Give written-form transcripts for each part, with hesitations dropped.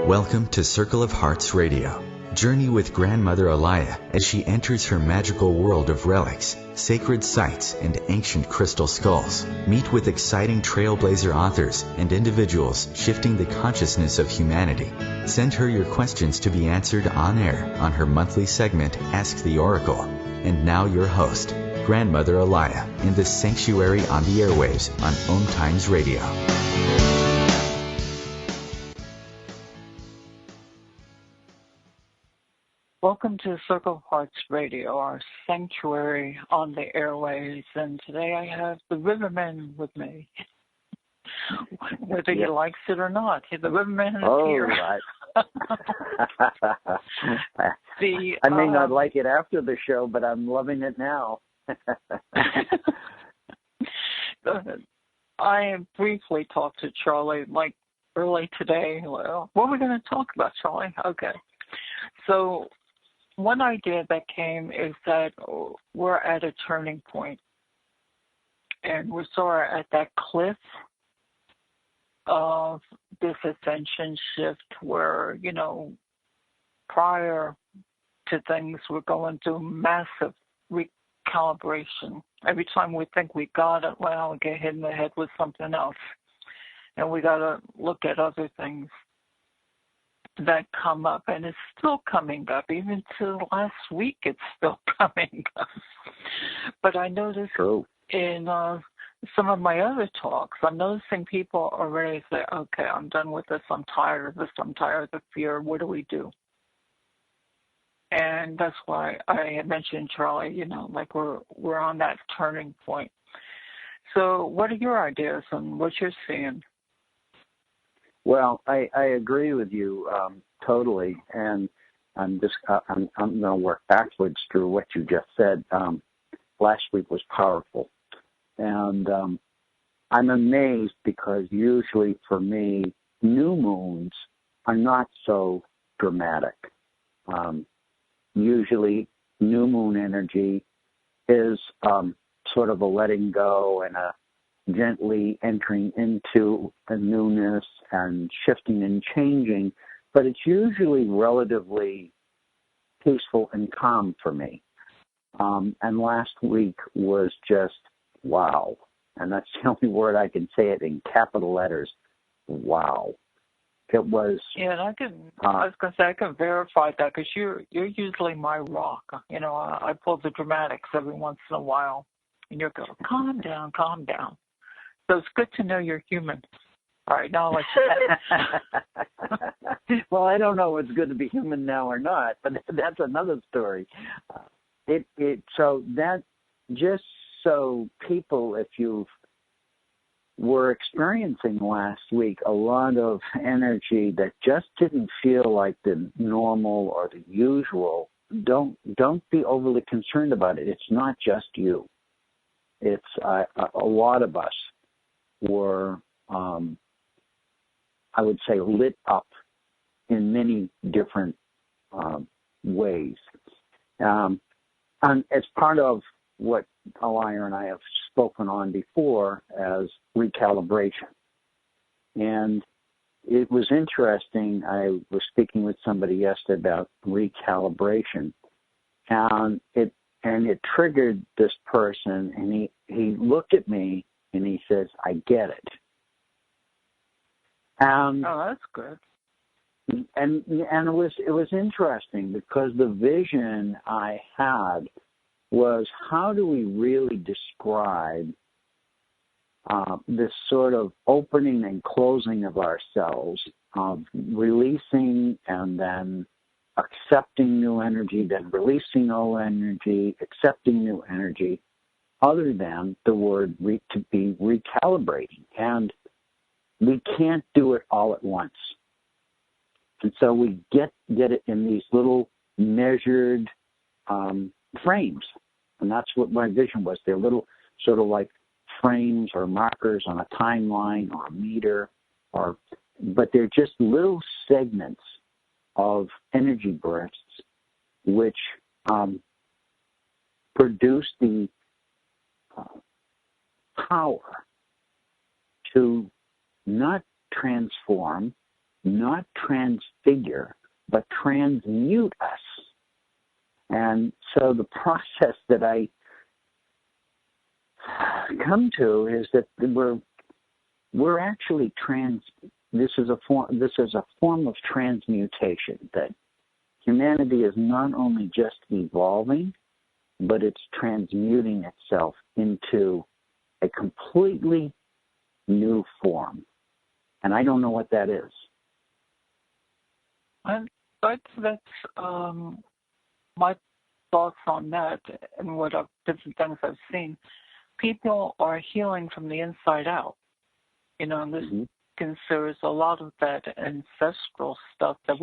Welcome to Circle of Hearts Radio. Journey with Grandmother Allayah as she enters her magical world of relics, sacred sites, and ancient crystal skulls. Meet with exciting trailblazer authors and individuals shifting the consciousness of humanity. Send her your questions to be answered on air on her monthly segment, Ask the Oracle. And now your host, Grandmother Allayah, in the sanctuary on the airwaves on OMTimes Radio. Welcome to Circle of Hearts Radio, our sanctuary on the airways, and today I have the Riverman with me. Whether he likes it or not, the Riverman is here. I may not like it after the show, but I'm loving it now. I briefly talked to Charlie, like early today. Well, what are we going to talk about, Charlie? Okay. So one idea that came is that we're at a turning point, and we're sort of at that cliff of this ascension shift where, you know, prior to things, we're going through massive recalibration. Every time we think we got it, well, we get hit in the head with something else, and we got to look at other things that come up, and it's still coming up. Even to last week, it's still coming up. But I noticed in some of my other talks, I'm noticing people already say, okay, I'm done with this, I'm tired of this, I'm tired of the fear, what do we do? And that's why I had mentioned, Charlie, you know, like we're on that turning point. So what are your ideas on what you're seeing? Well, I agree with you totally, and I'm going to work backwards through what you just said. Last week was powerful, and I'm amazed because usually for me, new moons are not so dramatic. Usually, new moon energy is sort of a letting go and a gently entering into a newness and shifting and changing, but it's usually relatively peaceful and calm for me. And last week was just wow. And that's the only word I can say it in capital letters. Wow. It was. Yeah, and I was going to say, I can verify that because you're usually my rock. You know, I pull the dramatics every once in a while, and you're going, calm down, calm down. So it's good to know you're human. All right, now I'll let you. Well, I don't know if it's good to be human now or not, but that's another story. So that just so people, if you were experiencing last week a lot of energy that just didn't feel like the normal or the usual, don't be overly concerned about it. It's not just you. It's a lot of us were, I would say, lit up in many different ways. And as part of what Allayah and I have spoken on before as recalibration. And it was interesting. I was speaking with somebody yesterday about recalibration, and it triggered this person, and he looked at me and he says, I get it. Oh, that's good. And it was interesting because the vision I had was, how do we really describe this sort of opening and closing of ourselves, of releasing and then accepting new energy, then releasing old energy, accepting new energy, other than the word to be recalibrating. And we can't do it all at once. And so we get it in these little measured frames. And that's what my vision was. They're little sort of like frames or markers on a timeline or a meter, but they're just little segments of energy bursts which produce the power to not transform, not transfigure, but transmute us. And so the process that I come to is that we're actually this is a form of transmutation, that humanity is not only just evolving, but it's transmuting itself into a completely new form. And I don't know what that is. And that's my thoughts on that, and different things I've seen. People are healing from the inside out. And this considers a lot of that ancestral stuff that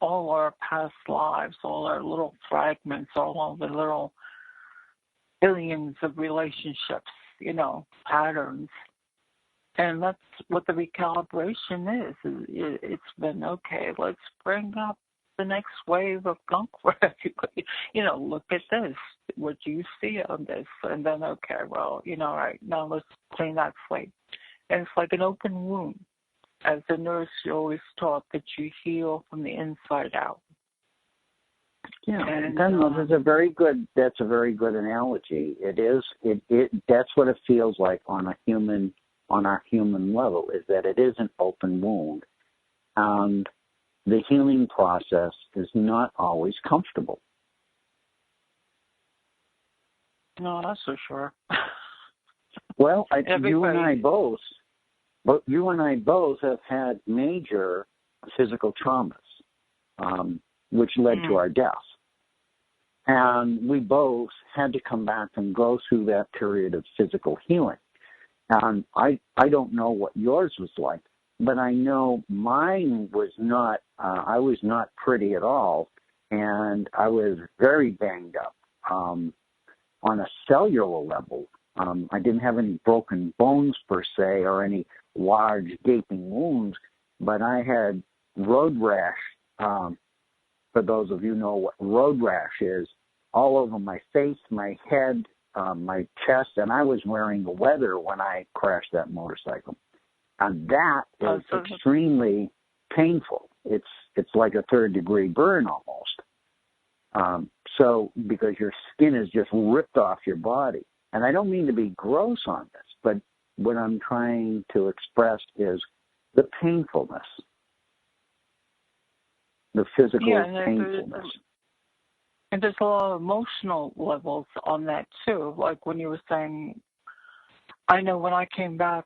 all our past lives, all our little fragments, all the little billions of relationships, patterns. And that's what the recalibration is. It's been, okay, let's bring up the next wave of gunk for everybody. Look at this. What do you see on this? And then, okay, well, all right, now let's clean that slate. And it's like an open wound. As a nurse, you're always taught that you heal from the inside out. Yeah, and that's a very good analogy. It is. That's what it feels like on our human level, is that it is an open wound, and the healing process is not always comfortable. No, that's for sure. Well, you and I both have had major physical traumas, which led to our death. And we both had to come back and go through that period of physical healing. And I don't know what yours was like, but I know mine was not, I was not pretty at all. And I was very banged up on a cellular level. I didn't have any broken bones per se or any large gaping wounds, but I had road rash. For those of you who know what road rash is, all over my face, my head, my chest, and I was wearing a leather when I crashed that motorcycle. And that is extremely painful. It's like a third-degree burn almost. So because your skin is just ripped off your body. And I don't mean to be gross on this, but what I'm trying to express is the painfulness, the physical painfulness. And there's a lot of emotional levels on that too. Like when you were saying, I know when I came back,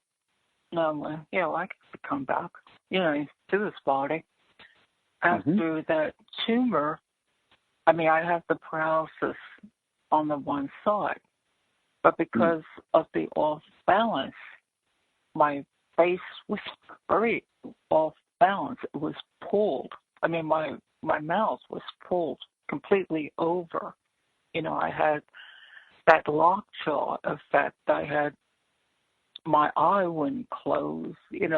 I could come back, to this body. After that tumor, I have the paralysis on the one side. But because of the off balance, my face was very off balance. It was pulled. My mouth was pulled completely over. I had that lockjaw effect. I had my eye wouldn't close. It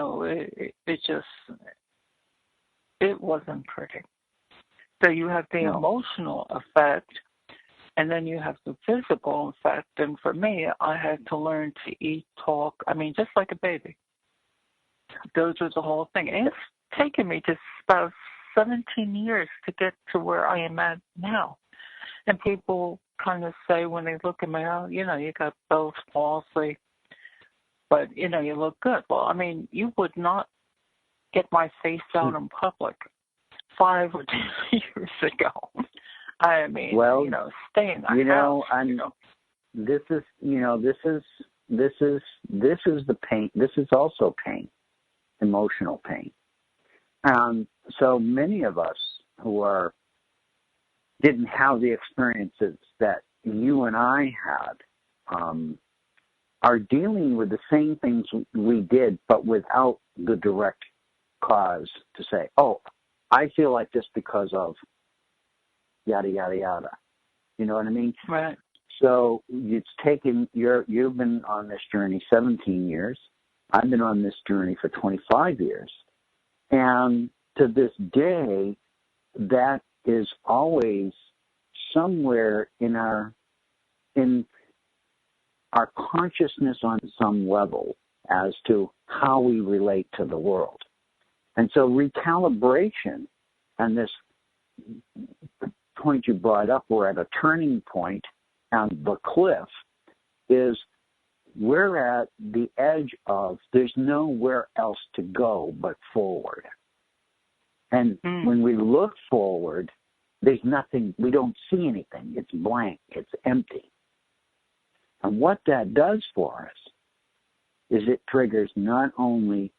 wasn't pretty. So you have the emotional effect, and then you have the physical effect. And for me, I had to learn to eat, talk. Just like a baby. Go through the whole thing. And it's taken me just about 17 years to get to where I am at now. And people kind of say when they look at me, you got Bell's palsy, but, you look good. Well, you would not get my face out in public 5 or 10 years ago. Stay in the house. This is the pain. This is also pain, emotional pain. So many of us who didn't have the experiences that you and I had are dealing with the same things we did, but without the direct cause to say, oh, I feel like this because of yada, yada, yada. You know what I mean? Right. So it's taken, you've been on this journey 17 years. I've been on this journey for 25 years. And to this day, that is always somewhere in our consciousness on some level as to how we relate to the world. And so recalibration, and this point you brought up, we're at a turning point on the cliff, is we're at the edge of there's nowhere else to go but forward. And when we look forward, there's nothing, we don't see anything. It's blank, it's empty. And what that does for us is it triggers not only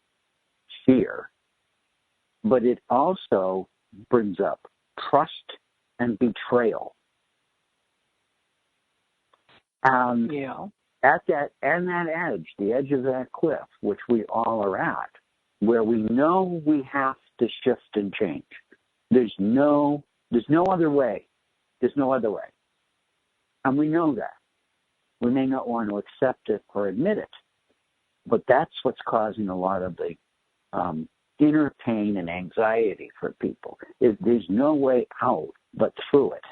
fear, but it also brings up trust and betrayal. At that edge, the edge of that cliff, which we all are at, where we know we have to shift and change. There's no other way. There's no other way. And we know that. We may not want to accept it or admit it, but that's what's causing a lot of the inner pain and anxiety for people. There's no way out but through it.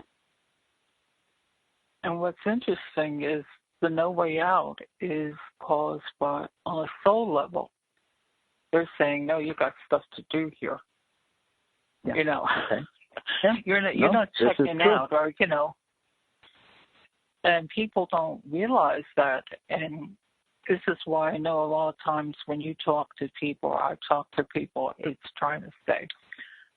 And what's interesting is the no way out is caused by, on a soul level, they're saying, no, you got stuff to do here. Yeah. You know, okay. Yeah. you're not checking out, or, you know, and people don't realize that. And this is why I know a lot of times when you talk to people, I talk to people, it's trying to say,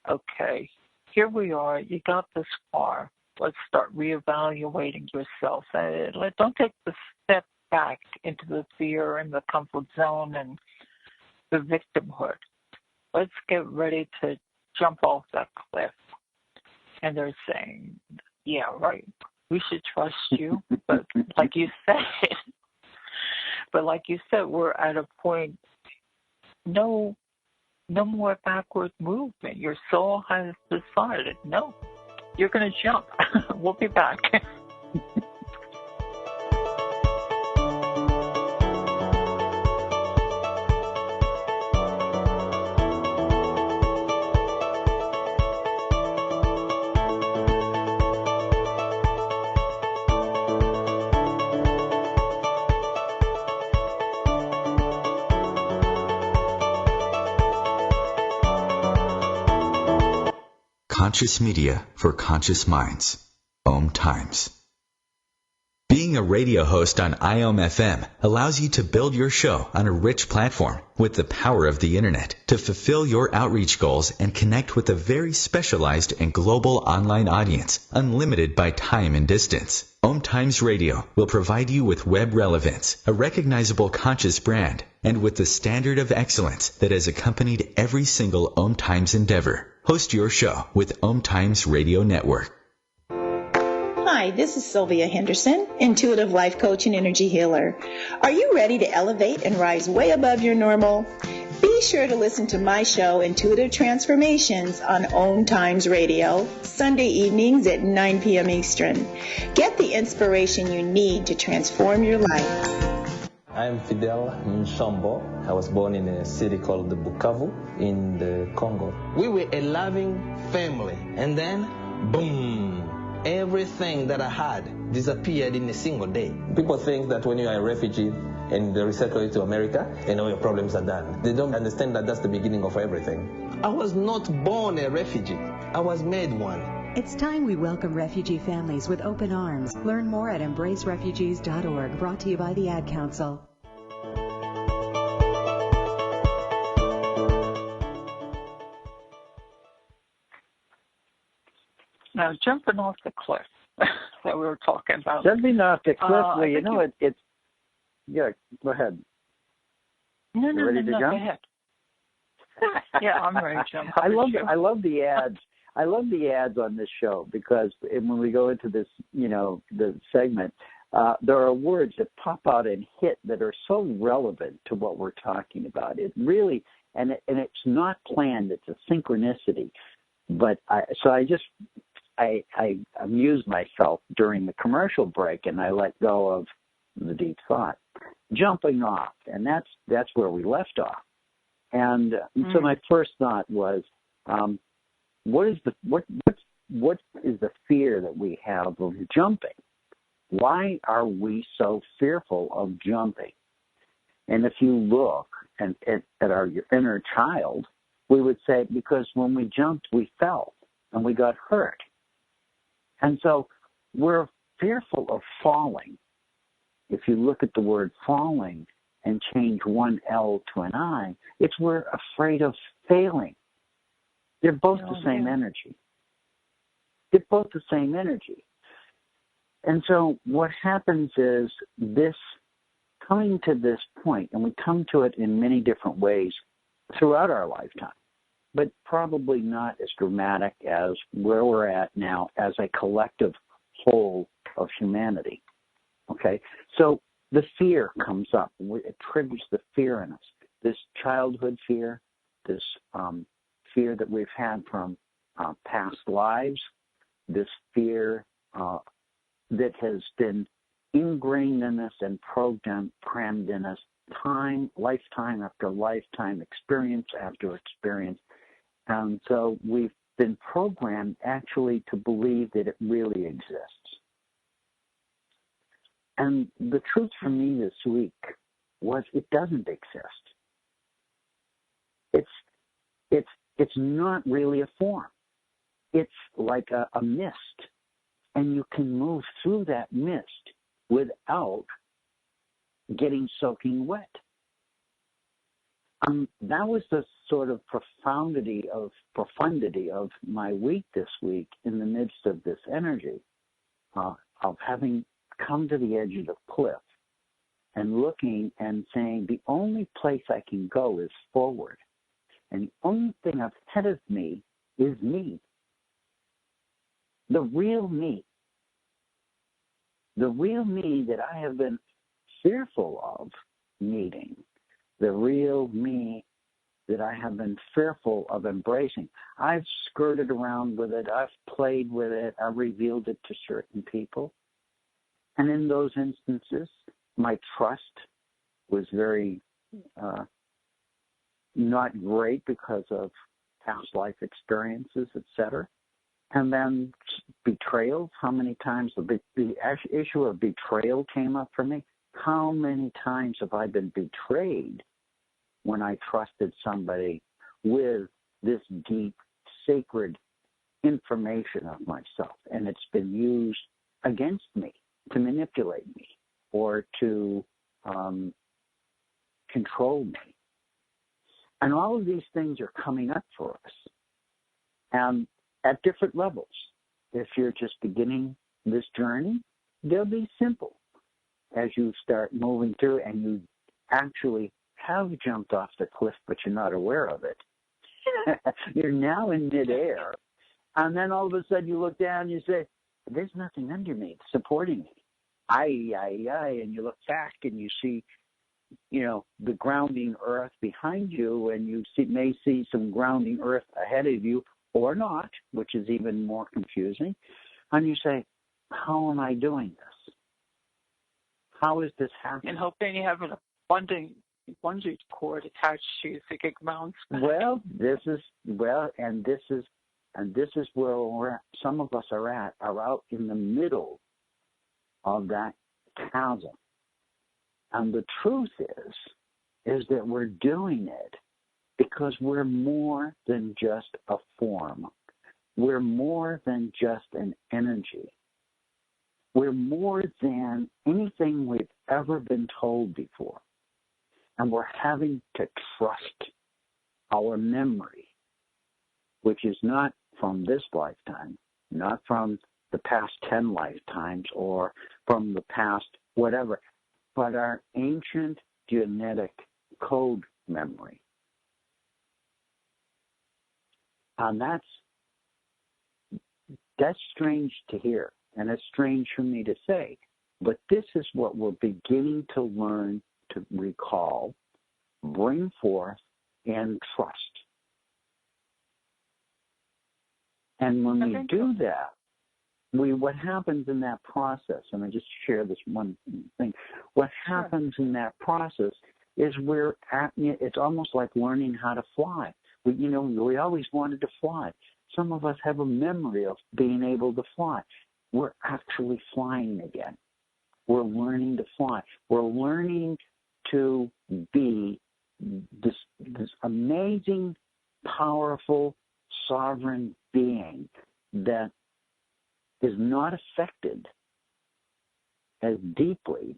okay, here we are, you got this far. Let's start reevaluating yourself. Don't take the step back into the fear and the comfort zone and the victimhood. Let's get ready to jump off that cliff. And they're saying, yeah, right, we should trust you. But like you said, we're at a point, no more backward movement. Your soul has decided, no, you're going to jump. We'll be back. Conscious media for conscious minds. OMTimes. Being a radio host on IOM-FM allows you to build your show on a rich platform with the power of the internet to fulfill your outreach goals and connect with a very specialized and global online audience, unlimited by time and distance. OMTimes Radio will provide you with web relevance, a recognizable conscious brand, and with the standard of excellence that has accompanied every single OMTimes endeavor. Host your show with OMTimes Radio Network. Hi, this is Sylvia Henderson, intuitive life coach and energy healer. Are you ready to elevate and rise way above your normal? Be sure to listen to my show, Intuitive Transformations, on OMTimes Radio, Sunday evenings at 9 p.m. Eastern. Get the inspiration you need to transform your life. I am Fidel Nsombo. I was born in a city called Bukavu in the Congo. We were a loving family, and then, boom, everything that I had disappeared in a single day. People think that when you are a refugee and they resettle you to America, and all your problems are done. They don't understand that that's the beginning of everything. I was not born a refugee. I was made one. It's time we welcome refugee families with open arms. Learn more at embracerefugees.org, brought to you by the Ad Council. Now, jumping off the cliff that we were talking about. Jumping off the cliff, well, you know, it's yeah, go ahead. No, go ahead. Yeah, I'm ready to jump. I love the ads. I love the ads on this show because when we go into this, you know, the segment, there are words that pop out and hit that are so relevant to what we're talking about. It really, and it's not planned. It's a synchronicity. But I amused myself during the commercial break, and I let go of the deep thought, jumping off, and that's where we left off. And so my first thought was, what is the fear that we have of jumping? Why are we so fearful of jumping? And if you look at your inner child, we would say, because when we jumped, we fell and we got hurt. And so we're fearful of falling. If you look at the word falling and change one L to an I, it's we're afraid of failing. They're both the same energy. They're both the same energy. And so what happens is this coming to this point, and we come to it in many different ways throughout our lifetime, but probably not as dramatic as where we're at now as a collective whole of humanity. Okay? So the fear comes up. It triggers the fear in us. This childhood fear, this fear that we've had from past lives, this fear that has been ingrained in us and programmed in us lifetime after lifetime, experience after experience. And so we've been programmed actually to believe that it really exists. And the truth for me this week was it doesn't exist. It's not really a form. It's like a mist, and you can move through that mist without getting soaking wet. That was the sort of profundity of my week this week in the midst of this energy of having come to the edge of the cliff and looking and saying the only place I can go is forward. And the only thing ahead of me is me. The real me. The real me that I have been fearful of meeting. The real me that I have been fearful of embracing. I've skirted around with it. I've played with it. I've revealed it to certain people. And in those instances, my trust was very not great because of past life experiences, etc. And then betrayal. How many times the issue of betrayal came up for me? How many times have I been betrayed when I trusted somebody with this deep, sacred information of myself, and it's been used against me to manipulate me or to control me. And all of these things are coming up for us, and at different levels. If you're just beginning this journey, they'll be simple. As you start moving through and you actually have jumped off the cliff, but you're not aware of it. You're now in midair, and then all of a sudden you look down and you say, there's nothing under me supporting me. And you look back and you see, the grounding earth behind you, and you may see some grounding earth ahead of you or not, which is even more confusing. And you say, how am I doing this? How is this happening? And hoping you have an abundant bungee cord attached to you so you can bounce back. Well, this is where some of us are out in the middle of that chasm. And the truth is that we're doing it because we're more than just a form. We're more than just an energy. We're more than anything we've ever been told before. And we're having to trust our memory, which is not from this lifetime, not from the past 10 lifetimes or from the past whatever, but our ancient genetic code memory. And that's strange to hear, and it's strange for me to say, but this is what we're beginning to learn to recall, bring forth, and trust. And when we do that, what happens in that process, and I just share this one thing, what happens in that process is it's almost like learning how to fly. We always wanted to fly. Some of us have a memory of being able to fly. We're actually flying again. We're learning to fly. We're learning to be this amazing powerful, sovereign being that is not affected as deeply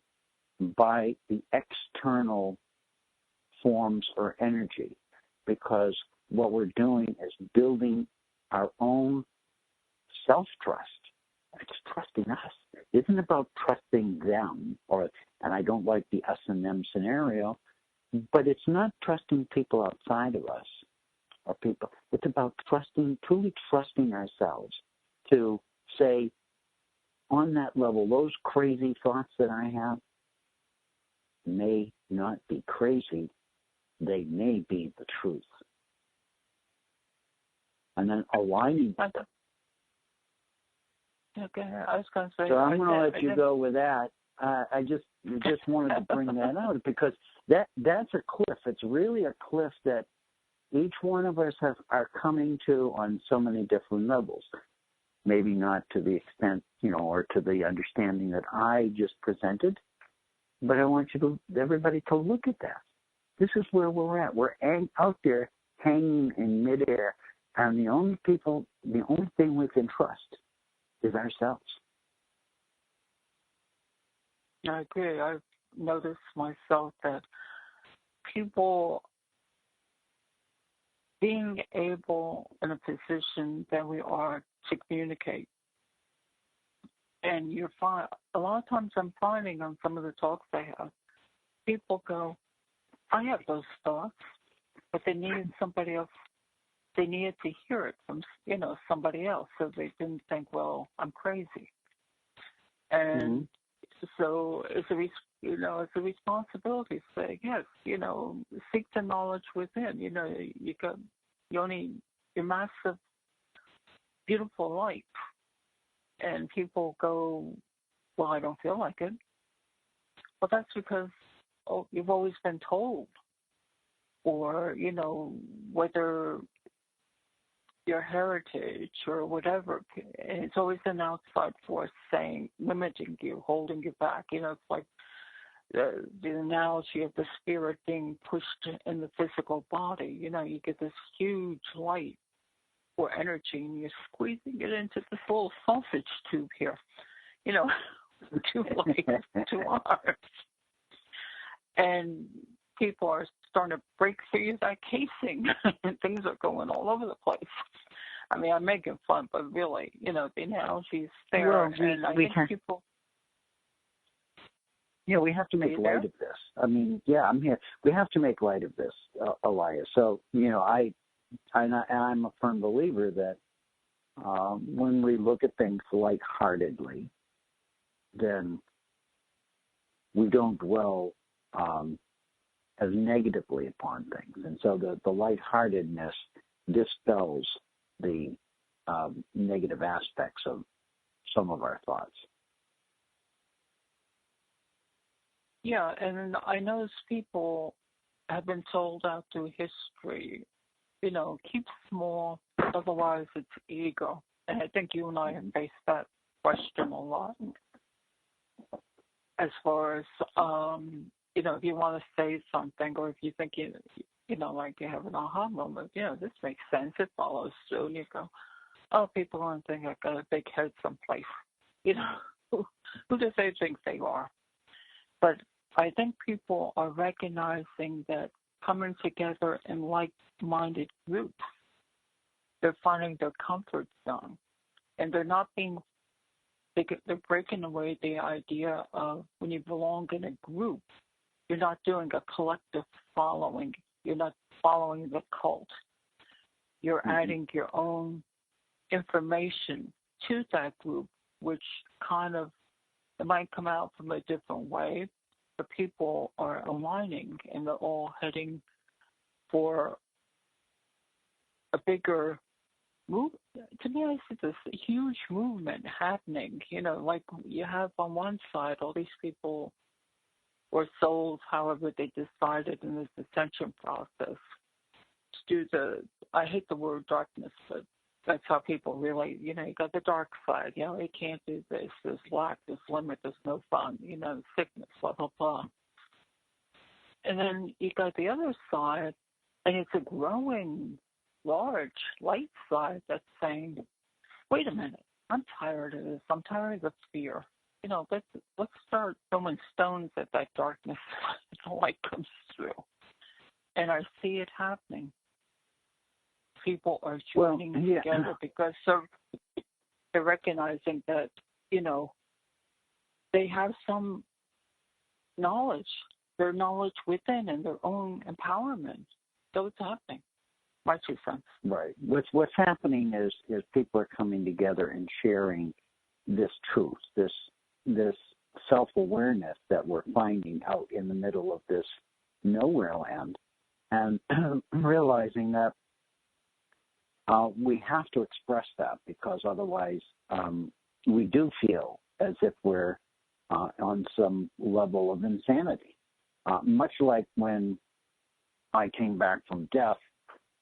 by the external forms or energy, because what we're doing is building our own self-trust. It's trusting us. It isn't about trusting them, and I don't like the us and them scenario, but it's not trusting people outside of us or people. It's about truly trusting ourselves to say, on that level, those crazy thoughts that I have may not be crazy. They may be the truth. And then aligning. Okay, I was going to say. So I'm going to let you go with that. I just wanted to bring that out because that's a cliff. It's really a cliff that each one of us are coming to on so many different levels. Maybe not to the extent, or to the understanding that I just presented, but I want everybody to look at that. This is where we're at. We're out there hanging in midair, and the only thing we can trust is ourselves. I agree. I've noticed myself that people being able in a position that we are to communicate. And a lot of times I'm finding on some of the talks I have, people go, I have those thoughts, but they needed somebody else. They needed to hear it from, somebody else, so they didn't think, well, I'm crazy. And so it's a responsibility to say, yes, seek the knowledge within. Your massive, beautiful light. And people go, well, I don't feel like it. Well, that's because you've always been told, or, whether your heritage or whatever, and it's always an outside force saying, limiting you, holding you back. It's like the analogy of the spirit being pushed in the physical body. You get this huge light or energy, and you're squeezing it into this little sausage tube here, two legs, two arms. And people are starting to break through that casing, and things are going all over the place. I mean, I'm making fun, but really, the analogy is there. Well, and I think people... Yeah, we have to make light of this. I mean, I'm here. We have to make light of this, Allayah. So, I'm a firm believer that when we look at things lightheartedly, then we don't dwell as negatively upon things. And so the lightheartedness dispels the negative aspects of some of our thoughts. Yeah, and I know people have been told out through history, keep small, otherwise it's ego. And I think you and I have faced that question a lot. As far as, if you want to say something, or if you think, like you have an aha moment, this makes sense, it follows through, and you go, oh, people don't think I've got a big head someplace. Who do they think they are? But I think people are recognizing that coming together in like-minded groups, they're finding their comfort zone, and they're breaking away the idea of when you belong in a group, you're not doing a collective following. You're not following the cult. You're adding your own information to that group, which it might come out from a different way, but people are aligning and they're all heading for a bigger move. To me, I see this huge movement happening. Like you have on one side all these people or souls, however they decided in this ascension process to do I hate the word darkness, but that's how people really, you got the dark side. They can't do this. There's lack, there's limit, there's no fun, sickness, blah, blah, blah. And then you got the other side, and it's a growing large light side that's saying, wait a minute, I'm tired of this. I'm tired of the fear. Let's start throwing stones at that darkness as the light comes through. And I see it happening. People are joining together because they're recognizing that, they have some knowledge, their knowledge within and their own empowerment. So it's happening. My 2 cents. Right. What's happening is people are coming together and sharing this truth, this self-awareness that we're finding out in the middle of this nowhere land, and realizing that we have to express that, because otherwise we do feel as if we're on some level of insanity. Much like when I came back from death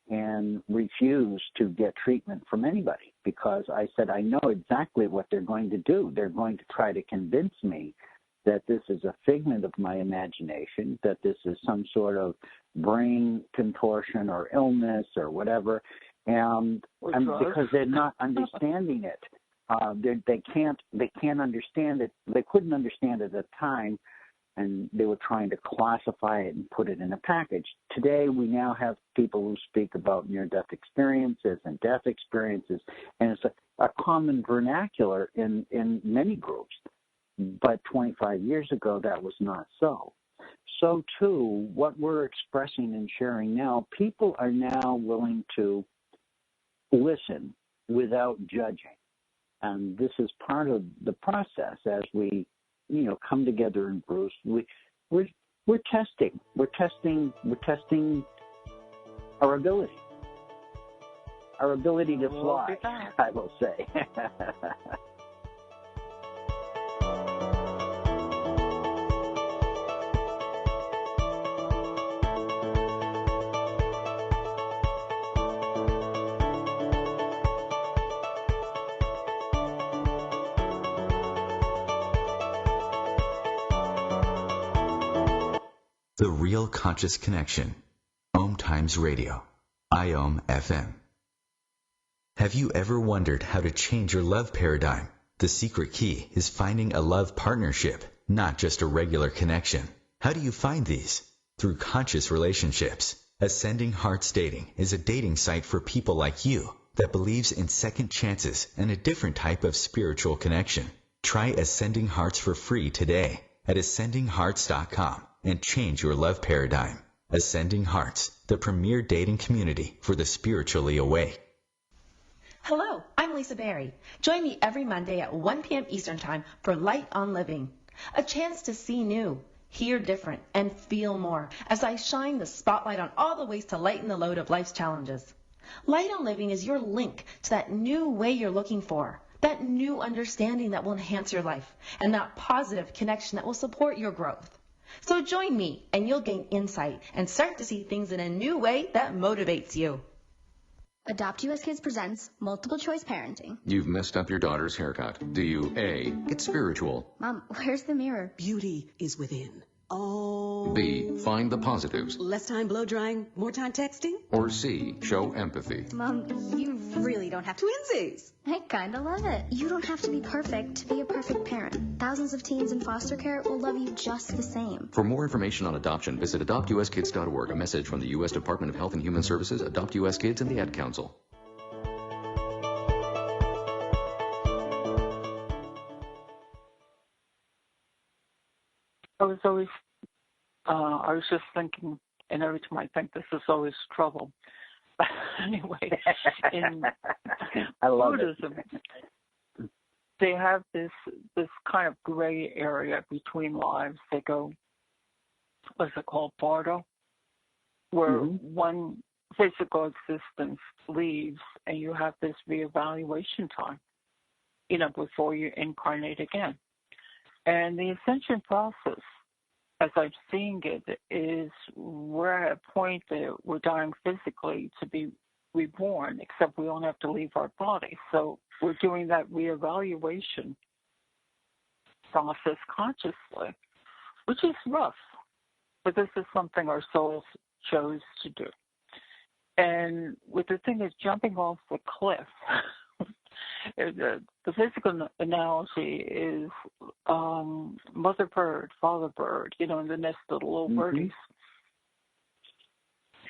and refused to get treatment from anybody, because I said, I know exactly what they're going to do. They're going to try to convince me that this is a figment of my imagination, that this is some sort of brain contortion or illness or whatever, and because they're not understanding it. They can't understand it. They couldn't understand it at the time, and they were trying to classify it and put it in a package. Today, we now have people who speak about near-death experiences and death experiences, and it's a common vernacular in many groups. But 25 years ago, that was not so. So, too, what we're expressing and sharing now, people are now willing to listen without judging. And this is part of the process as we, come together in Bruce. We're testing. We're testing our ability to fly, I will say. The Real Conscious Connection. OMTimes Radio. IOM FM. Have you ever wondered how to change your love paradigm? The secret key is finding a love partnership, not just a regular connection. How do you find these? Through conscious relationships. Ascending Hearts Dating is a dating site for people like you that believes in second chances and a different type of spiritual connection. Try Ascending Hearts for free today at ascendinghearts.com. and change your love paradigm. Ascending Hearts, the premier dating community for the spiritually awake. Hello, I'm Lisa Berry. Join me every Monday at 1 p.m. Eastern Time for Light on Living, a chance to see new, hear different, and feel more as I shine the spotlight on all the ways to lighten the load of life's challenges. Light on Living is your link to that new way you're looking for, that new understanding that will enhance your life, and that positive connection that will support your growth. So join me and you'll gain insight and start to see things in a new way that motivates you. Adopt US Kids presents Multiple Choice Parenting. You've messed up your daughter's haircut. Do you A, get spiritual? Mom, where's the mirror? Beauty is within. Oh. B, find the positives? Less time blow drying, more time texting? Or C, show empathy? Mom, you really don't have to. Twinsies! I kinda love it. You don't have to be perfect to be a perfect parent. Thousands of teens in foster care will love you just the same. For more information on adoption, visit adoptuskids.org. A message from the U.S. Department of Health and Human Services, Adopt U.S. Kids, and the Ad Council. I was just thinking, and every time I think this is always trouble. Anyway, in I love Buddhism, they have this kind of gray area between lives. They go, what's it called, bardo, where one physical existence leaves and you have this reevaluation time, before you incarnate again. And the ascension process, as I'm seeing it, is we're at a point that we're dying physically to be reborn, except we don't have to leave our body. So we're doing that reevaluation process consciously, which is rough, but this is something our souls chose to do. And with the thing is jumping off the cliff, the physical analogy is mother bird, father bird, in the nest of the little birdies,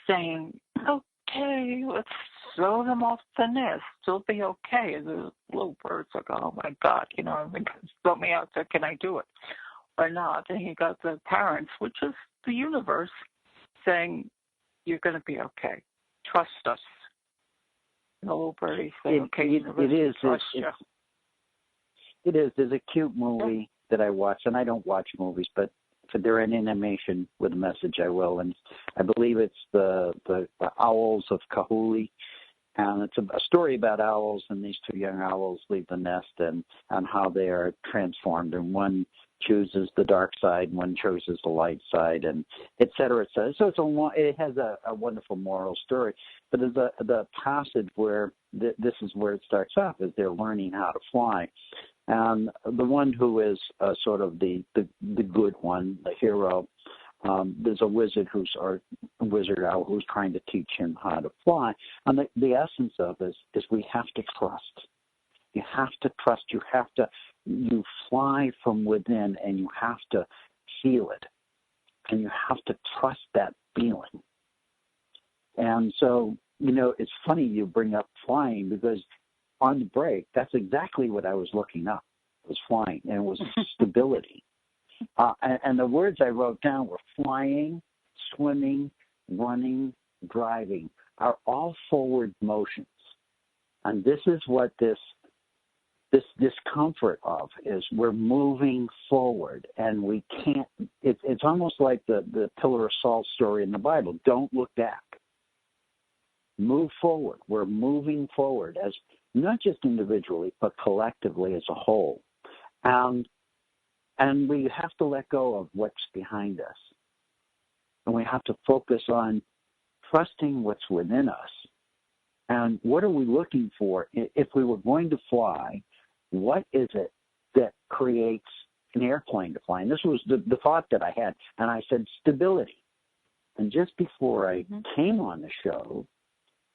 saying, okay, let's throw them off the nest. It'll be okay. And the little birds are going, oh, my God, throw me out there. Can I do it or not? And you got the parents, which is the universe, saying, you're going to be okay. Trust us. And the little birdies say, okay, universe, trust you. It is. There's a cute movie that I watch, and I don't watch movies, but if they're an animation with a message, I will. And I believe it's the Owls of Kahului. And it's a story about owls, and these two young owls leave the nest and how they are transformed. And one chooses the dark side, and one chooses the light side, and et cetera, et cetera. So it has a wonderful moral story. But the passage where this is where it starts off, is they're learning how to fly. And the one who is sort of the good one, the hero, there's a wizard wizard owl who's trying to teach him how to fly. And the essence of this is we have to trust. You have to trust. You fly from within, and you have to feel it. And you have to trust that feeling. And so, it's funny you bring up flying, because on the break, that's exactly what I was looking up, was flying, and it was stability. And the words I wrote down were flying, swimming, running, driving, are all forward motions. And this is what this discomfort of is. We're moving forward, and we can't. It's almost like the pillar of salt story in the Bible. Don't look back. Move forward. We're moving forward, as not just individually, but collectively as a whole. And we have to let go of what's behind us. And we have to focus on trusting what's within us. And what are we looking for? If we were going to fly, what is it that creates an airplane to fly? And this was the thought that I had. And I said stability. And just before I came on the show,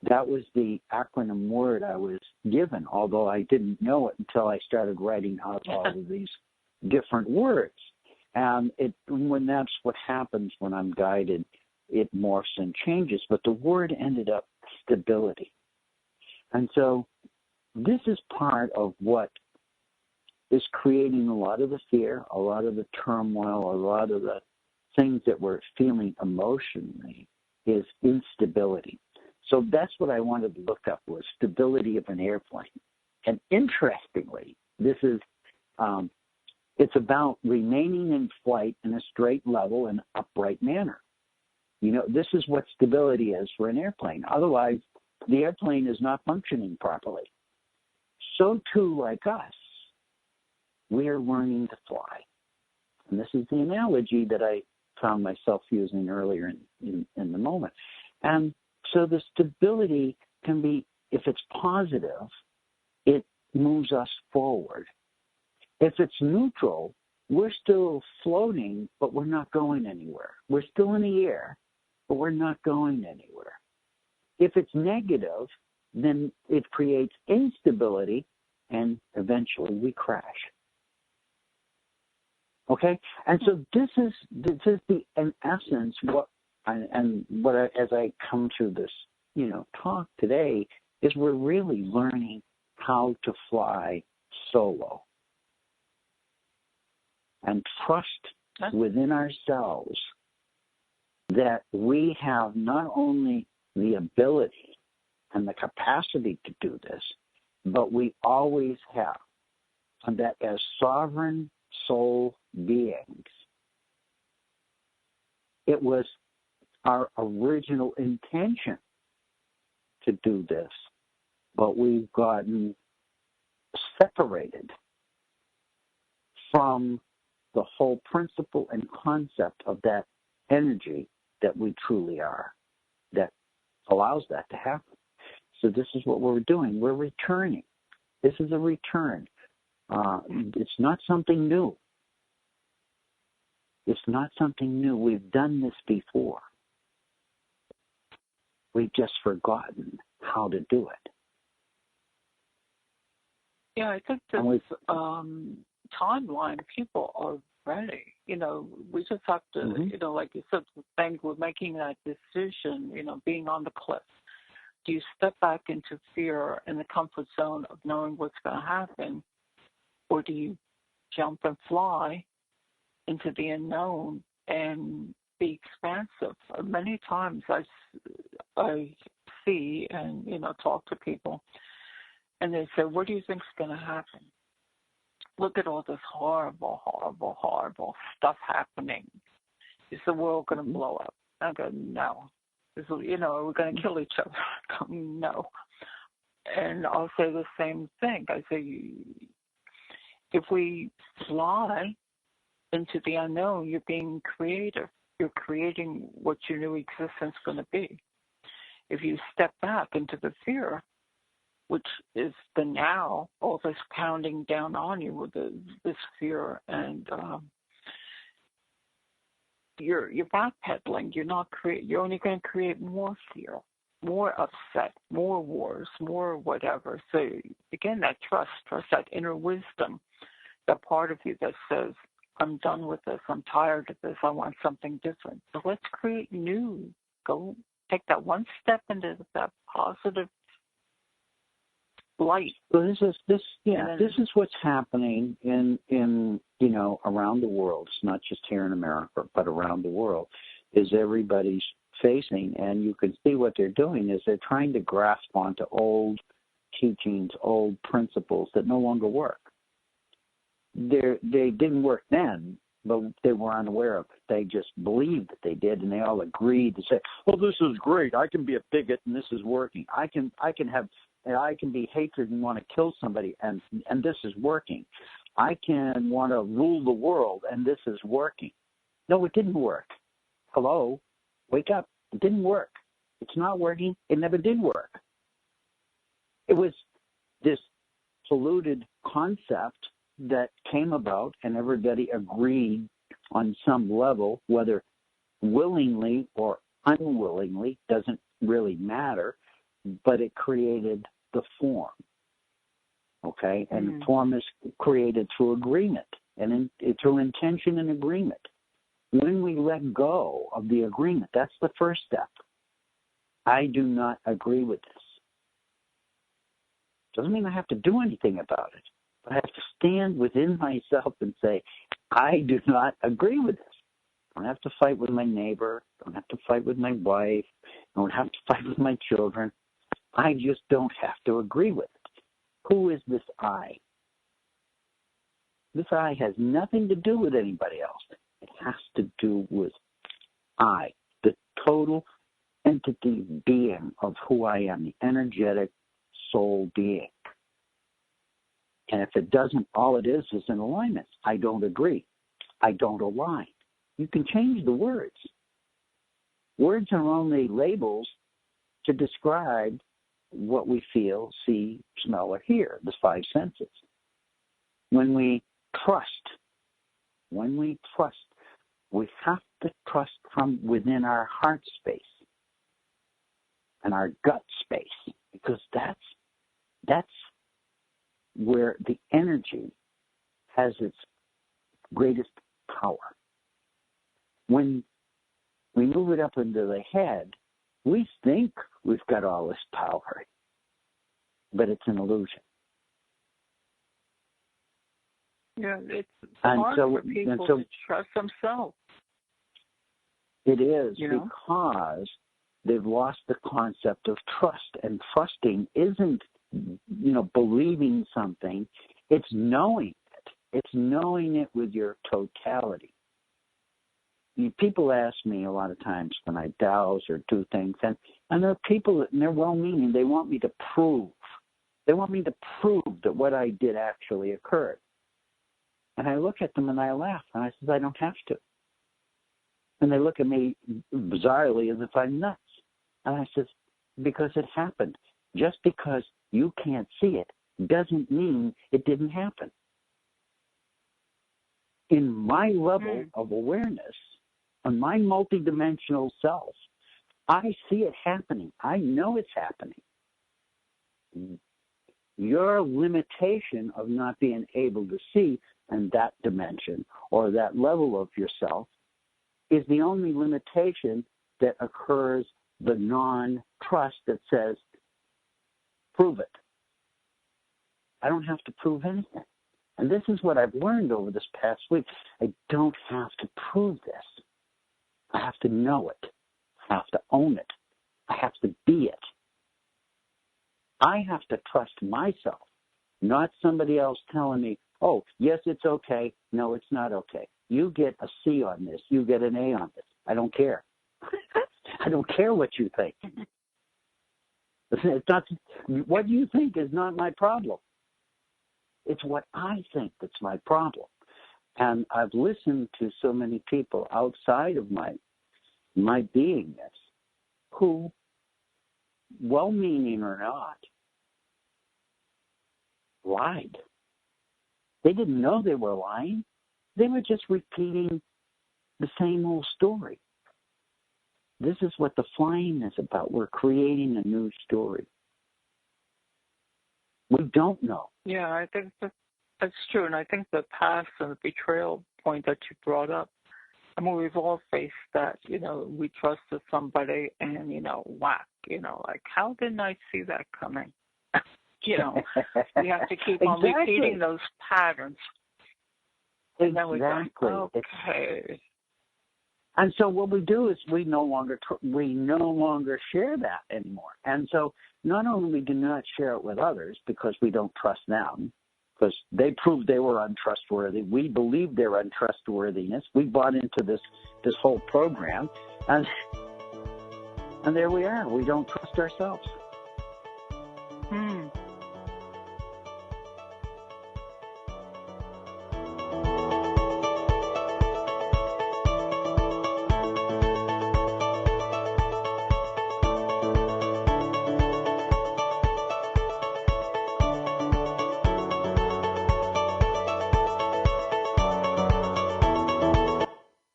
that was the acronym word I was given, although I didn't know it until I started writing out all of these different words. And when that's what happens when I'm guided, it morphs and changes. But the word ended up stability. And so this is part of what is creating a lot of the fear, a lot of the turmoil, a lot of the things that we're feeling emotionally, is instability. So that's what I wanted to look up, was stability of an airplane. And interestingly, this is it's about remaining in flight in a straight, level, and upright manner. This is what stability is for an airplane. Otherwise, the airplane is not functioning properly. So too, like us, we are learning to fly. And this is the analogy that I found myself using earlier in the moment. And so the stability can be, if it's positive, it moves us forward. If it's neutral, we're still floating, but we're not going anywhere. We're still in the air, but we're not going anywhere. If it's negative, then it creates instability, and eventually we crash. Okay? And so this is in essence, as I come to this, talk today, is we're really learning how to fly solo. And trust within ourselves that we have not only the ability and the capacity to do this, but we always have. And that as sovereign soul beings, it was our original intention to do this, but we've gotten separated from the whole principle and concept of that energy that we truly are, that allows that to happen. So this is what we're doing. We're returning. This is a return. It's not something new. It's not something new. We've done this before. We've just forgotten how to do it. Yeah, I think this timeline, people are ready. You know, we just have to, you know, like you said, things we're making that decision, you know, being on the cliff. Do you step back into fear and the comfort zone of knowing what's going to happen, or do you jump and fly into the unknown and be expansive? Many times I see and, you know, talk to people, and they say, what do you think is going to happen? Look at all this horrible, horrible, horrible stuff happening. Is the world going to blow up? I go, no. You know, are we going to kill each other? I go, no. And I'll say the same thing. I say, if we fly into the unknown, you're being creative. You're creating what your new existence is going to be. If you step back into the fear, which is the now, all this pounding down on you with this fear, and you're backpedaling. You're only going to create more fear, more upset, more wars, more whatever. So again, that trust, that inner wisdom, that part of you that says, I'm done with this, I'm tired of this, I want something different. So let's create new. Go take that one step into that positive light. So this is what's happening in you know, around the world. It's not just here in America, but around the world, is everybody's facing, and you can see what they're doing is they're trying to grasp onto old teachings, old principles that no longer work. They didn't work then, but they were unaware of it. They just believed that they did, and they all agreed to say, well, this is great. I can be a bigot, and this is working. I can be hatred and want to kill somebody, and this is working. I can want to rule the world, and this is working. No, it didn't work. Hello? Wake up. It didn't work. It's not working. It never did work. It was this polluted concept that came about, and everybody agreed on some level, whether willingly or unwillingly, doesn't really matter, but it created the form, okay? And the form is created through agreement and through intention and agreement. When we let go of the agreement, that's the first step. I do not agree with this. Doesn't mean I have to do anything about it, but I have to stand within myself and say, I do not agree with this. I don't have to fight with my neighbor. I don't have to fight with my wife. I don't have to fight with my children. I just don't have to agree with it. Who is this I? This I has nothing to do with anybody else. It has to do with I, the total entity being of who I am, the energetic soul being. And if it doesn't, all it is an alignment. I don't agree. I don't align. You can change the words. Words are only labels to describe what we feel, see, smell, or hear, the five senses. When we trust, we have to trust from within our heart space and our gut space, because that's where the energy has its greatest power. When we move it up into the head, we think we've got all this power, but it's an illusion. Yeah, it's hard for people to trust themselves. It is, because they've lost the concept of trust. And trusting isn't, believing something. It's knowing it. It's knowing it with your totality. People ask me a lot of times when I douse or do things, and there are people, and they're well-meaning, they want me to prove. They want me to prove that what I did actually occurred. And I look at them and I laugh, and I says, I don't have to. And they look at me bizarrely as if I'm nuts. And I says, because it happened. Just because you can't see it doesn't mean it didn't happen. In my level of awareness, on my multidimensional self, I see it happening. I know it's happening. Your limitation of not being able to see in that dimension or that level of yourself is the only limitation that occurs, the non-trust that says, prove it. I don't have to prove anything. And this is what I've learned over this past week. I don't have to prove this. I have to know it. I have to own it. I have to be it. I have to trust myself, not somebody else telling me, oh, yes, it's okay. No, it's not okay. You get a C on this. You get an A on this. I don't care. I don't care what you think. It's not, what you think is not my problem. It's what I think that's my problem. And I've listened to so many people outside of my beingness who, well-meaning or not, lied. They didn't know they were lying. They were just repeating the same old story. This is what the flying is about. We're creating a new story. We don't know. Yeah, I think that's true. And I think the past and the betrayal point that you brought up, I mean, we've all faced that, we trusted somebody and, whack, like, how didn't I see that coming? We have to keep on repeating those patterns. And then we go, okay. And so what we do is we no longer share that anymore. And so not only do we not share it with others because we don't trust them, because they proved they were untrustworthy. We believed their untrustworthiness. We bought into this whole program, and there we are. We don't trust ourselves.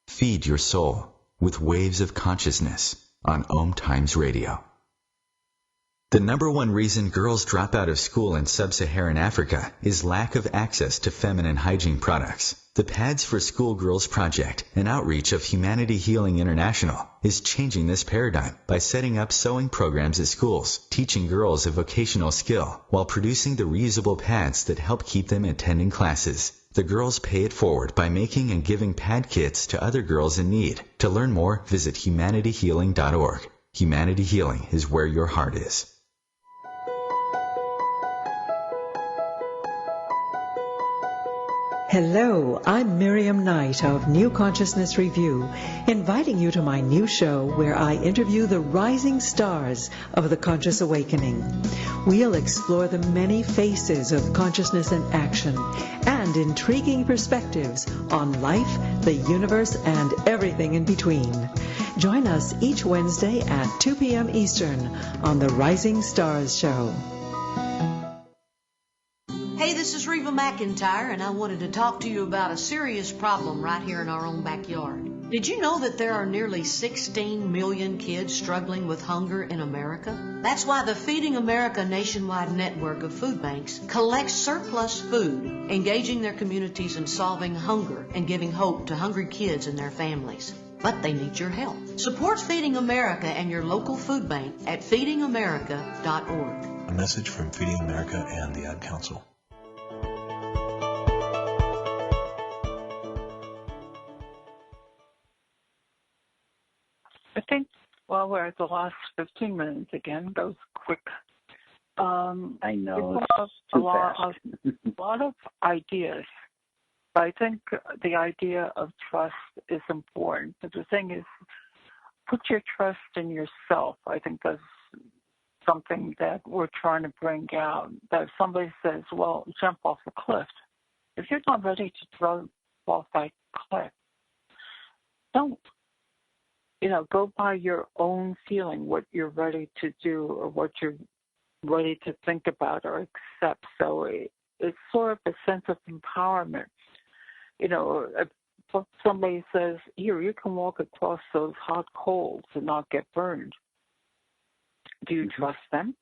Feed your soul with waves of consciousness on OMTimes Radio. The number one reason girls drop out of school in sub-Saharan Africa is lack of access to feminine hygiene products. The Pads for Schoolgirls Project, an outreach of Humanity Healing International, is changing this paradigm by setting up sewing programs at schools, teaching girls a vocational skill, while producing the reusable pads that help keep them attending classes. The girls pay it forward by making and giving pad kits to other girls in need. To learn more, visit humanityhealing.org. Humanity Healing is where your heart is. Hello, I'm Miriam Knight of New Consciousness Review, inviting you to my new show where I interview the rising stars of the conscious awakening. We'll explore the many faces of consciousness in action and intriguing perspectives on life, the universe, and everything in between. Join us each Wednesday at 2 p.m. Eastern on the Rising Stars Show. Hey, this is Reva McIntyre, and I wanted to talk to you about a serious problem right here in our own backyard. Did you know that there are nearly 16 million kids struggling with hunger in America? That's why the Feeding America nationwide network of food banks collects surplus food, engaging their communities in solving hunger and giving hope to hungry kids and their families. But they need your help. Support Feeding America and your local food bank at feedingamerica.org. A message from Feeding America and the Ad Council. I think, well, we're at the last 15 minutes again. Goes quick. I know. A lot of ideas. But I think the idea of trust is important. But the thing is, put your trust in yourself. I think that's something that we're trying to bring out. That if somebody says, well, jump off a cliff. If you're not ready to jump off that cliff, don't. Go by your own feeling, what you're ready to do or what you're ready to think about or accept. So it's sort of a sense of empowerment. If somebody says, here, you can walk across those hot coals and not get burned, do you trust them?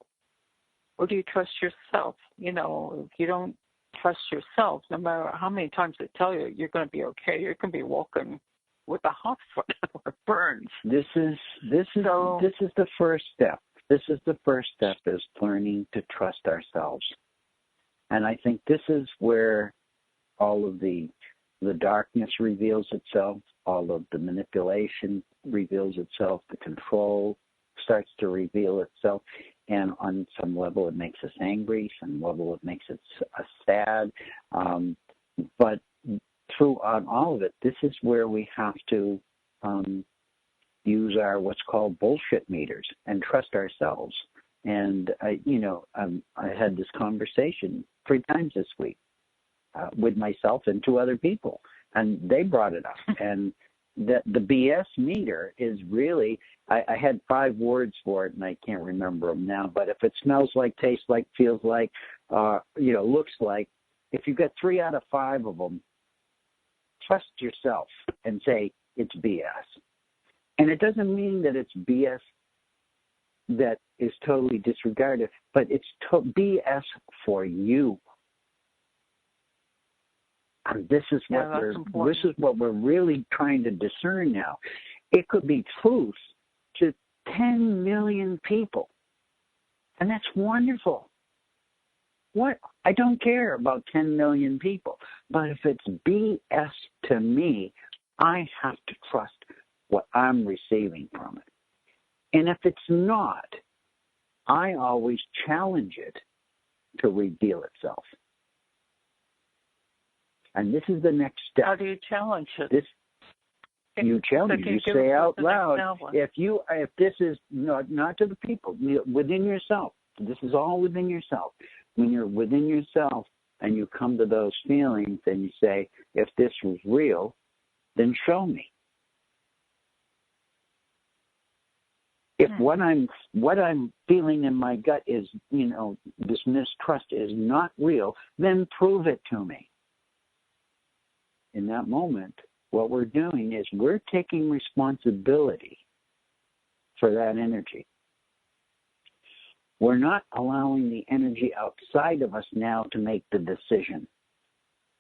Or do you trust yourself? You know, if you don't trust yourself, no matter how many times they tell you you're going to be okay, you're going to be walking with a hot foot or it burns. This is the first step. This is the first step, is learning to trust ourselves. And I think this is where all of the darkness reveals itself, all of the manipulation reveals itself, the control starts to reveal itself. And on some level it makes us angry, some level it makes us sad. But throughout all of it, this is where we have to use our what's called bullshit meters and trust ourselves. And I had this conversation 3 times this week with myself and 2 other people, and they brought it up. And the BS meter is really, I had 5 words for it, and I can't remember them now. But if it smells like, tastes like, feels like, looks like, if you get 3 out of 5 of them, trust yourself and say it's BS. And it doesn't mean that it's BS that is totally disregarded, but it's BS for you. And this is what we're really trying to discern now. It could be truth to 10 million people, and that's wonderful. I don't care about 10 million people, but if it's BS to me, I have to trust what I'm receiving from it. And if it's not, I always challenge it to reveal itself. And this is the next step. How do you challenge it? You challenge. You say out loud. If this is not to the people, within yourself. This is all within yourself. When you're within yourself and you come to those feelings and you say, if this was real, then show me. If what I'm feeling in my gut is, this mistrust is not real, then prove it to me. In that moment, what we're doing is we're taking responsibility for that energy. We're not allowing the energy outside of us now to make the decision.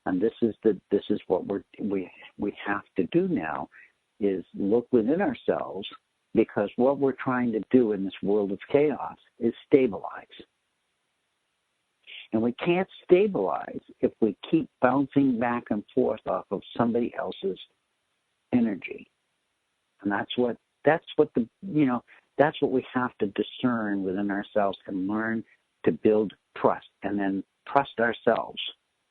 And this is what we have to do now, is look within ourselves, because what we're trying to do in this world of chaos is stabilize. And we can't stabilize if we keep bouncing back and forth off of somebody else's energy. And that's what we have to discern within ourselves and learn to build trust, and then trust ourselves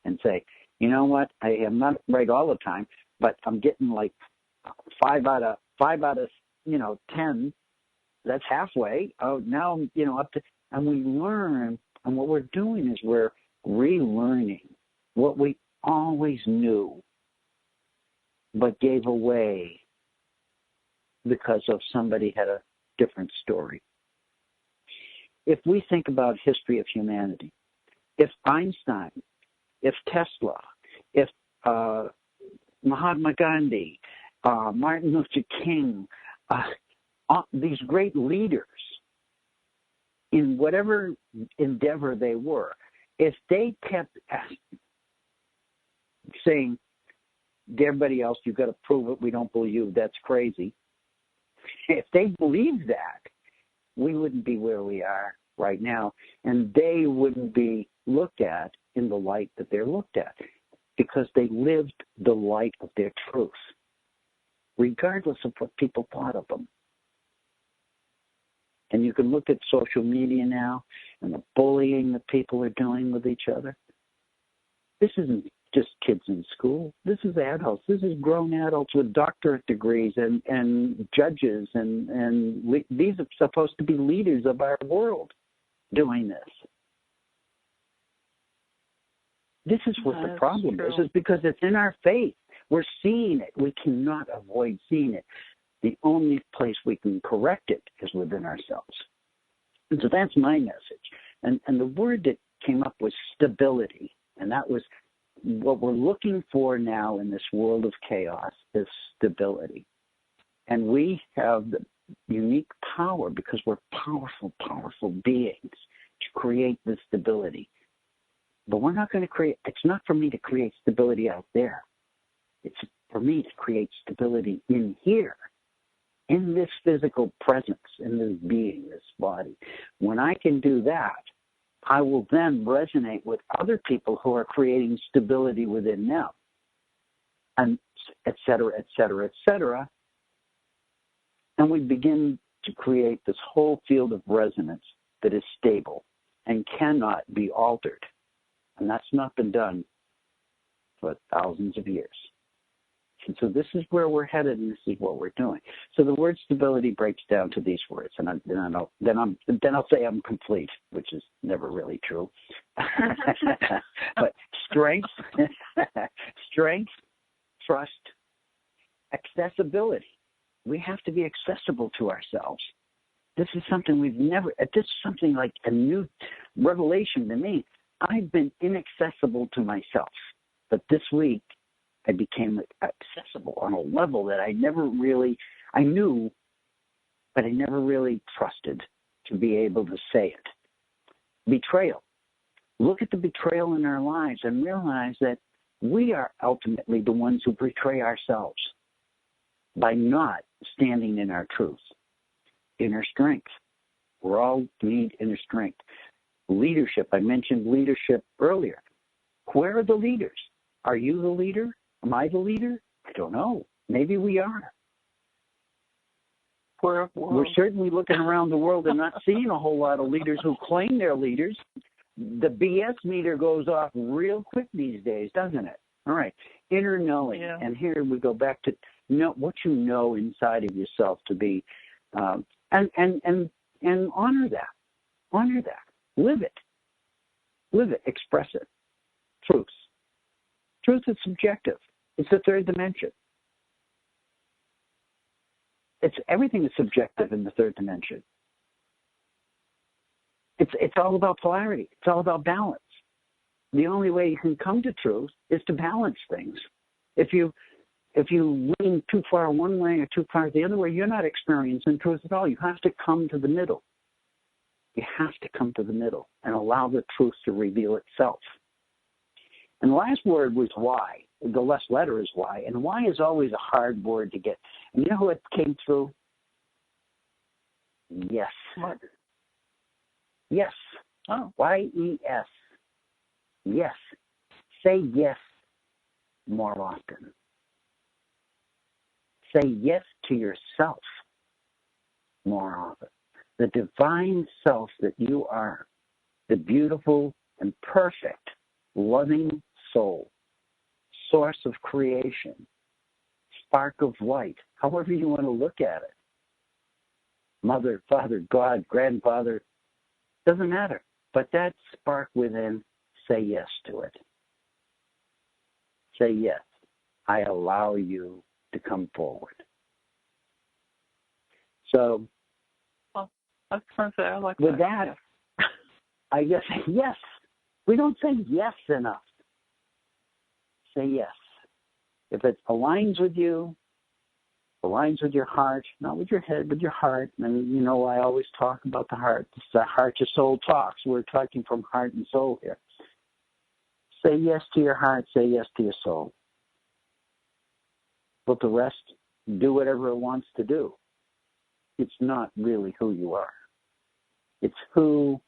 and say, you know what, I am not right all the time, but I'm getting like 5 out of 10. That's halfway. Oh, now I'm up to, and we learn. And what we're doing is we're relearning what we always knew but gave away because of somebody had a different story. If we think about history of humanity, if Einstein, if Tesla, if Mahatma Gandhi, Martin Luther King, these great leaders, in whatever endeavor they were, if they kept saying to everybody else, you've got to prove it, we don't believe you, that's crazy. If they believed that, we wouldn't be where we are right now, and they wouldn't be looked at in the light that they're looked at, because they lived the light of their truth, regardless of what people thought of them. And you can look at social media now and the bullying that people are doing with each other. This isn't just kids in school. This is adults. This is grown adults with doctorate degrees and judges. And these are supposed to be leaders of our world doing this. This is what the problem is because it's in our faith. We're seeing it. We cannot avoid seeing it. The only place we can correct it is within ourselves. And so that's my message. And the word that came up was stability. And that was what we're looking for now in this world of chaos is stability. And we have the unique power, because we're powerful, powerful beings, to create this stability. But we're not going to create, it's not for me to create stability out there. It's for me to create stability in here, in this physical presence, in this being, this body. When I can do that, I will then resonate with other people who are creating stability within them, and et cetera, et cetera, et cetera. And we begin to create this whole field of resonance that is stable and cannot be altered. And that's not been done for thousands of years. And so this is where we're headed, and this is what we're doing. So the word stability breaks down to these words, and then I'll say I'm complete, which is never really true. But strength, trust, accessibility. We have to be accessible to ourselves. This is something this is something like a new revelation to me. I've been inaccessible to myself, but this week I became accessible on a level that I knew, but I never really trusted to be able to say it. Betrayal. Look at the betrayal in our lives and realize that we are ultimately the ones who betray ourselves by not standing in our truth. Inner strength. We all need inner strength. Leadership. I mentioned leadership earlier. Where are the leaders? Are you the leader? Am I the leader? I don't know. Maybe we are. We're certainly looking around the world and not seeing a whole lot of leaders who claim they're leaders. The BS meter goes off real quick these days, doesn't it? All right. Inner knowing. Yeah. And here we go back to what you know inside of yourself to be, and honor that. Honor that. Live it. Live it. Express it. Truth. Truth is subjective. It's the third dimension. Everything is subjective in the third dimension. It's all about polarity. It's all about balance. The only way you can come to truth is to balance things. If you lean too far one way or too far the other way, you're not experiencing truth at all. You have to come to the middle. You have to come to the middle and allow the truth to reveal itself. And the last word was why. The last letter is why. And why is always a hard word to get. And you know who it came through? Yes. What? Yes. Oh. Y-E-S. Yes. Say yes more often. Say yes to yourself more often. The divine self that you are, the beautiful and perfect, loving soul, source of creation, spark of light, however you want to look at it. Mother, father, God, grandfather, doesn't matter. But that spark within, say yes to it. Say yes. I allow you to come forward. So, I like with that, I guess yes. We don't say yes enough. Say yes. If it aligns with you, aligns with your heart, not with your head, with your heart. And you know, I always talk about the heart. It's the heart to soul talks. We're talking from heart and soul here. Say yes to your heart. Say yes to your soul. Let the rest do whatever it wants to do. It's not really who you are. It's who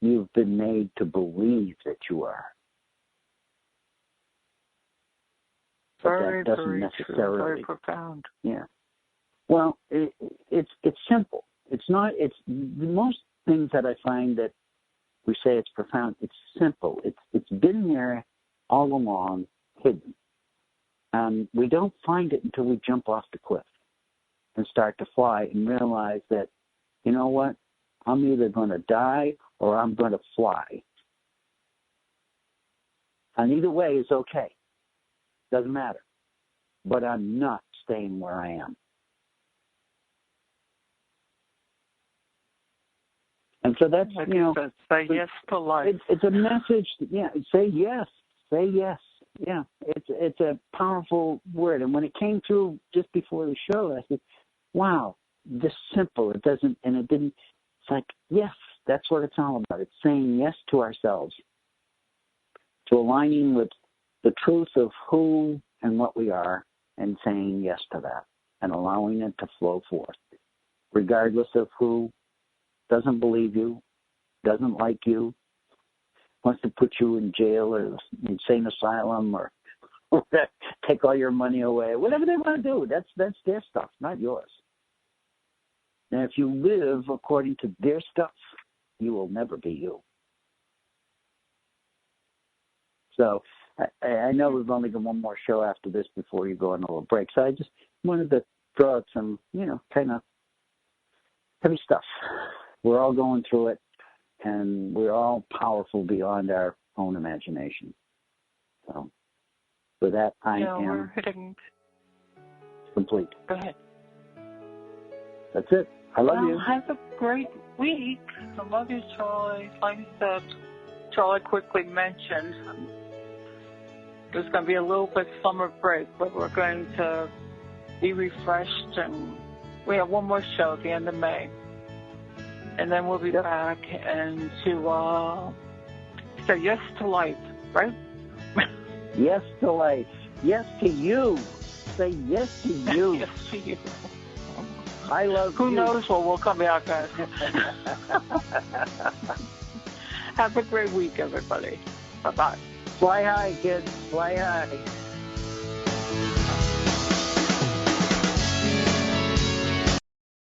you've been made to believe that you are. Very, that doesn't very necessarily, true. Very profound. Yeah. Well, it's simple. It's not. It's most things that I find that we say it's profound. It's simple. It's been there all along, hidden. We don't find it until we jump off the cliff and start to fly and realize that, you know what, I'm either going to die or I'm going to fly. And either way is okay. Doesn't matter. But I'm not staying where I am. And so that's, say yes to life. It's a message. Yeah, say yes. Say yes. Yeah, it's a powerful word. And when it came through just before the show, I said, wow, this simple. It didn't, it's like, yes, that's what it's all about. It's saying yes to ourselves, to aligning with the truth of who and what we are, and saying yes to that and allowing it to flow forth, regardless of who doesn't believe you, doesn't like you, wants to put you in jail or insane asylum or take all your money away, whatever they want to do. That's their stuff, not yours. And if you live according to their stuff, you will never be you. So I know we've only got one more show after this before you go on a little break. So I just wanted to throw out some, kind of heavy stuff. We're all going through it, and we're all powerful beyond our own imagination. So with that, I am we're hitting complete. Go ahead. That's it. I love you. Have a great week. I love you, Charlie. Like Charlie quickly mentioned, there's going to be a little bit summer break, but we're going to be refreshed, and we have one more show at the end of May. And then we'll be back and to say yes to life, right? Yes to life. Yes to you. Say yes to you. Yes to you. I love Who you. knows what will come out, guys. Have a great week, everybody. Bye-bye. Fly high, kids. Fly high.